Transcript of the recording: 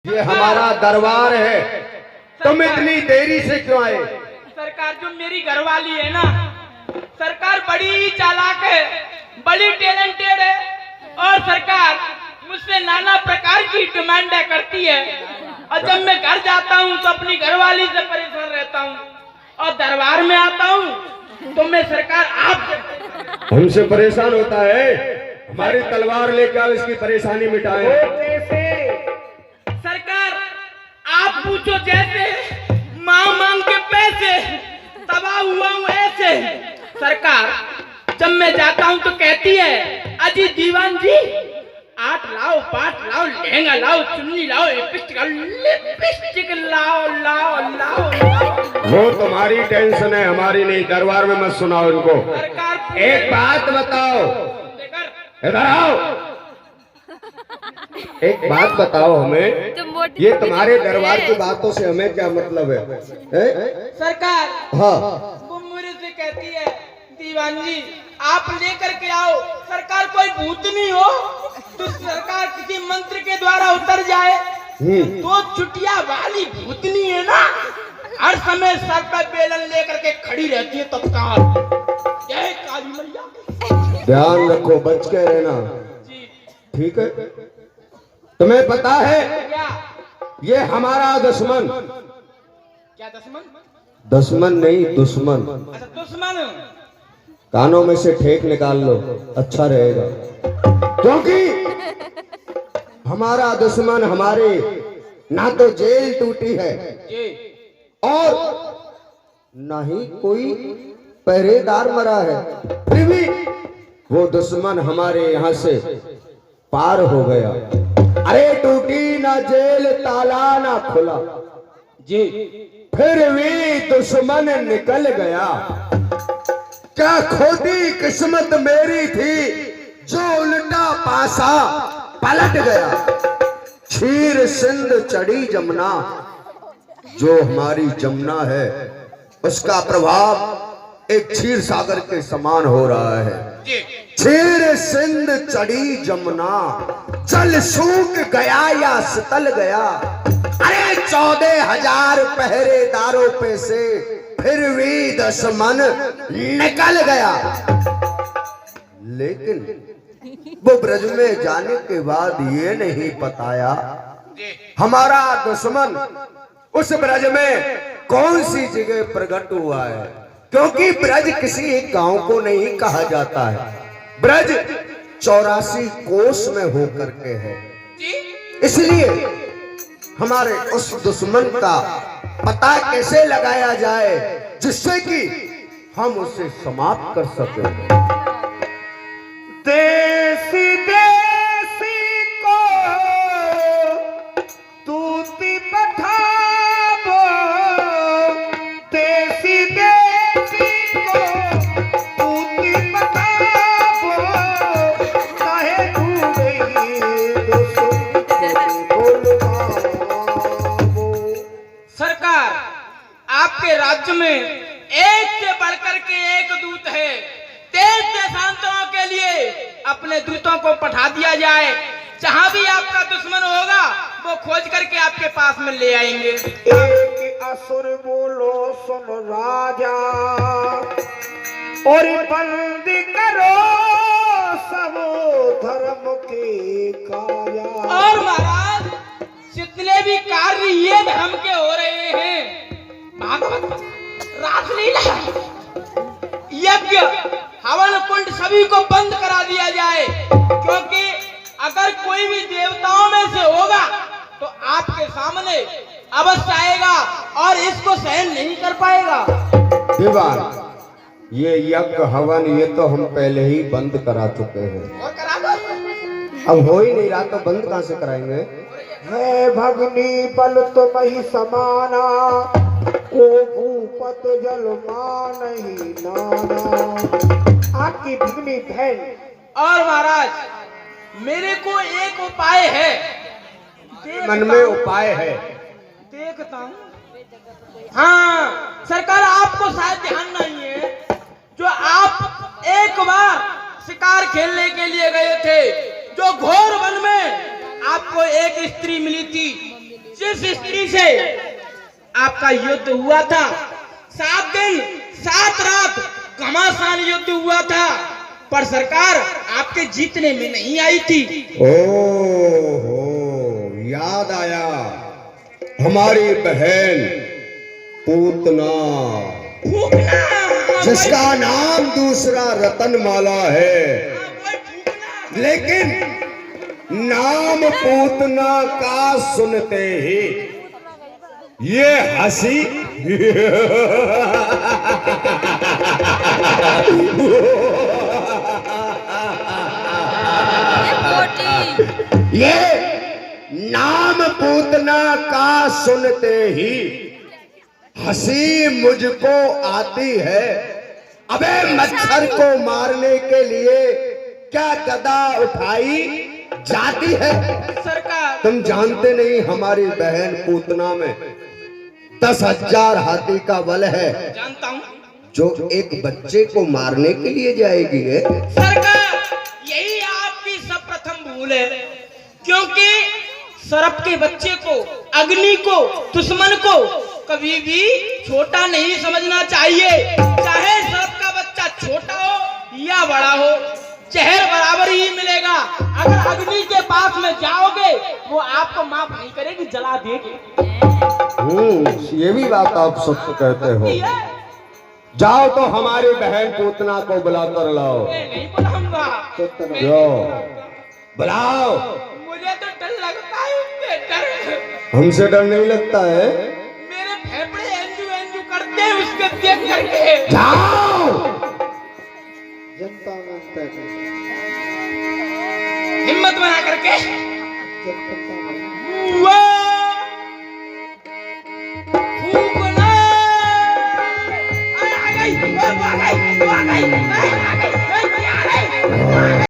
ये हमारा दरबार है, तुम इतनी देरी से क्यों आए? सरकार, जो मेरी घरवाली है ना सरकार, बड़ी चालाक है, बड़ी टैलेंटेड है और सरकार मुझसे नाना प्रकार की डिमांडें करती है। और जब मैं घर जाता हूँ तो अपनी घरवाली से परेशान रहता हूँ और दरबार में आता हूँ तो मैं सरकार आपसे हमसे परेशान होता है। हमारी तलवार लेकर आओ, इसकी परेशानी मिटाएं। कैसे? सरकार आप पूछो जैसे, माँ मांग के पैसे, तबाह हुआ हूँ ऐसे। सरकार जब मैं जाता हूँ तो कहती है, अजी दीवान जी 8 लाओ, 5 लाओ, लहंगा लाओ, चुन्नी लाओ, लिपस्टिक लाओ लाओ लाओ लाओ। वो तुम्हारी टेंशन है, हमारी नहीं। दरबार में मत सुनाओ इनको। सरकार एक बात बताओ, इधर आओ। एक बात बताओ हमें, ये तुम्हारे दरबार की बातों से हमें क्या मतलब है? सरकार हाँ, वो मुझे से कहती है, दीवान जी आप लेकर के आओ। सरकार कोई भूतनी हो तो सरकार किसी मंत्र के द्वारा उतर जाए तो चुटिया वाली भूतनी है ना, हर समय सर पर बेलन लेकर के खड़ी रहती है। तब कहा जय काली मैया। ध्यान रखो, बच के रहना, जी ठीक है? तुम्हें पता है क्या? ये हमारा दुश्मन, क्या दुश्मन? दुश्मन नहीं दुश्मन। अच्छा दुश्मन। कानों में से ठेक निकाल लो, अच्छा रहेगा। क्योंकि हमारा दुश्मन हमारे ना तो जेल टूटी है और ना ही कोई पहरेदार मरा है, फिर भी वो दुश्मन हमारे यहाँ से पार हो गया। अरे टूटी ना जेल, ताला ना खुला जी, फिर भी दुश्मन निकल गया। क्या खोटी किस्मत मेरी थी जो उल्टा पासा पलट गया। क्षीर सिंध चढ़ी जमुना, जो हमारी जमुना है उसका प्रभाव एक क्षीर सागर के समान हो रहा है। क्षीर सिंध चढ़ी जमुना, जल सूख गया या शीतल गया। अरे 14,000 पहरेदारों पे से फिर भी दुश्मन निकल गया। लेकिन वो ब्रज में जाने के बाद ये नहीं बताया हमारा दुश्मन उस ब्रज में कौन सी जगह प्रकट हुआ है। क्योंकि ब्रज किसी एक गांव को नहीं कहा जाता है, ब्रज 84 कोस में होकर के है। इसलिए हमारे उस दुश्मन का पता कैसे लगाया जाए जिससे कि हम उसे समाप्त कर सकें। देसी देसी को तूती पठाबो, देसी देसी को तूती पठाबो, काहे तू गई सरकार, आपके राज्य में एक से बढ़कर के एक दूत है। देश देशांतरों के लिए अपने दूतों को पठा दिया जाए, जहां भी आपका दुश्मन होगा वो खोज करके आपके पास में ले आएंगे। एक असुर बोलो सुन राजा, और बंद करो सब धर्म के काया। और महाराज जितने भी कार्य ये धर्म के हो रहे हैं, भागवत, रासलीला, यज्ञ, हवन कुंड सभी को बंद करा दिया जाए। क्योंकि अगर कोई भी देवताओं में से होगा तो आपके सामने अवश्य आएगा और इसको सहन नहीं कर पाएगा। दीवान, ये यज्ञ हवन ये तो हम पहले ही बंद करा चुके हैं। और करा दो। अब हो ही नहीं रहा तो बंद कहां से कराएंगे? है भगनी बल तुम ही समाना, को भूपत जल मानहि नाना। आपकी भगनी बहन। और महाराज मेरे को एक उपाय है, मन में उपाय है, देखता हूँ। हाँ सरकार, आपको शायद ध्यान नहीं है, जो आप एक बार शिकार खेलने के लिए गए थे, जो घोर वन में आपको एक स्त्री मिली थी, जिस स्त्री से आपका युद्ध हुआ था, 7 दिन 7 रात घमासान युद्ध हुआ था, पर सरकार आपके जीतने में नहीं आई थी। ओहो, याद आया, हमारी बहन पूतना, फूकना, जिसका नाम दूसरा रतनमाला है, लेकिन नाम पूतना का सुनते ही ये हंसी ये नाम पूतना का सुनते ही हंसी मुझको आती है। अबे मच्छर को मारने के लिए क्या गदा उठाई जाती है? सरकार, तुम जानते नहीं हमारी बहन पूतना में 10,000 हाथी का बल है, जानता हूँ। जो एक बच्चे को मारने के लिए जाएगी है। सरकार, यही आपकी सर्वप्रथम भूल है, क्योंकि सर्प के बच्चे को, अग्नि को, दुश्मन को कभी भी छोटा नहीं समझना चाहिए। चाहे सर्प का बच्चा छोटा हो या बड़ा हो, जहर बराबर ही मिलेगा। अगर अग्नि के पास में जाओगे, वो आपको माफ नहीं करेगी, जला देगी। ये भी बात आप सत्य कहते हो। जाओ तो हमारी बहन पूतना को बुला कर लाओ। मैं नहीं बुलाऊंगा। जो बुलाओ। मुझे तो डर लगता है, उससे डर। हमसे डर नहीं लगता है? मेरे फेफड़े एंजू एंजू करते हैं उसके देख करके। जाओ। जनता मानता है, हिम्मत बना करके जनता फूकना। आ गई, आ गई, आ गई, आ गई।